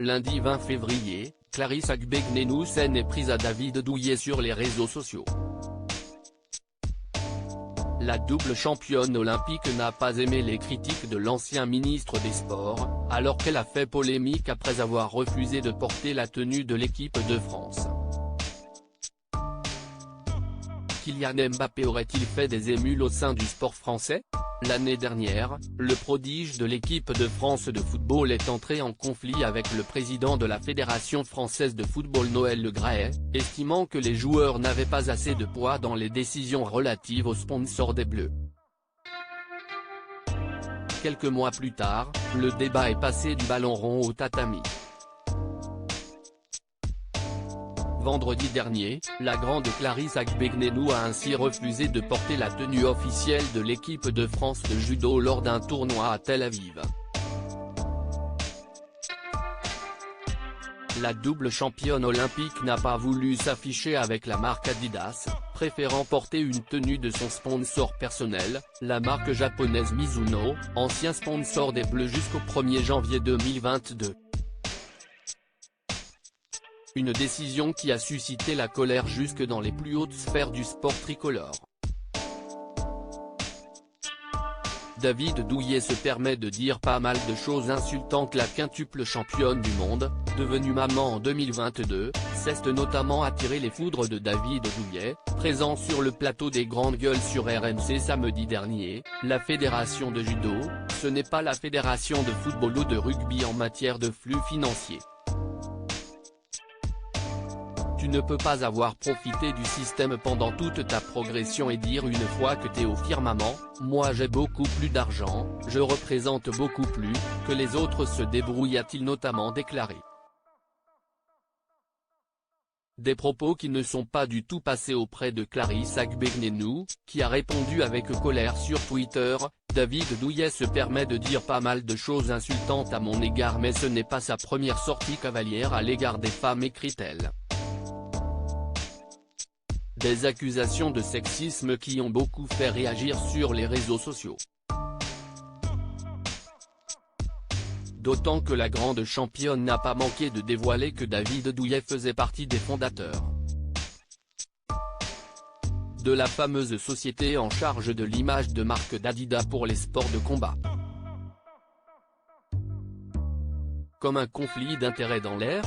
Lundi 20 février, Clarisse Agbegnenu s'en est prise à David Douillet sur les réseaux sociaux. La double championne olympique n'a pas aimé les critiques de l'ancien ministre des Sports, alors qu'elle a fait polémique après avoir refusé de porter la tenue de l'équipe de France. Kylian Mbappé aurait-il fait des émules au sein du sport français? L'année dernière, le prodige de l'équipe de France de football est entré en conflit avec le président de la Fédération française de football Noël Le Graët, estimant que les joueurs n'avaient pas assez de poids dans les décisions relatives aux sponsors des Bleus. Quelques mois plus tard, le débat est passé du ballon rond au tatami. Vendredi dernier, la grande Clarisse Agbegnenu a ainsi refusé de porter la tenue officielle de l'équipe de France de judo lors d'un tournoi à Tel Aviv. La double championne olympique n'a pas voulu s'afficher avec la marque Adidas, préférant porter une tenue de son sponsor personnel, la marque japonaise Mizuno, ancien sponsor des Bleus jusqu'au 1er janvier 2022. Une décision qui a suscité la colère jusque dans les plus hautes sphères du sport tricolore. David Douillet se permet de dire pas mal de choses insultantes. La quintuple championne du monde, devenue maman en 2022, s'est notamment attiré les foudres de David Douillet, présent sur le plateau des Grandes Gueules sur RMC samedi dernier. La fédération de judo, ce n'est pas la fédération de football ou de rugby en matière de flux financiers. Tu ne peux pas avoir profité du système pendant toute ta progression et dire une fois que t'es au firmament, moi j'ai beaucoup plus d'argent, je représente beaucoup plus, que les autres se débrouillent, a-t-il notamment déclaré. Des propos qui ne sont pas du tout passés auprès de Clarisse Agbegnenu, qui a répondu avec colère sur Twitter. David Douillet se permet de dire pas mal de choses insultantes à mon égard, mais ce n'est pas sa première sortie cavalière à l'égard des femmes, écrit-elle. Des accusations de sexisme qui ont beaucoup fait réagir sur les réseaux sociaux. D'autant que la grande championne n'a pas manqué de dévoiler que David Douillet faisait partie des fondateurs de la fameuse société en charge de l'image de marque d'Adidas pour les sports de combat. Comme un conflit d'intérêts dans l'air,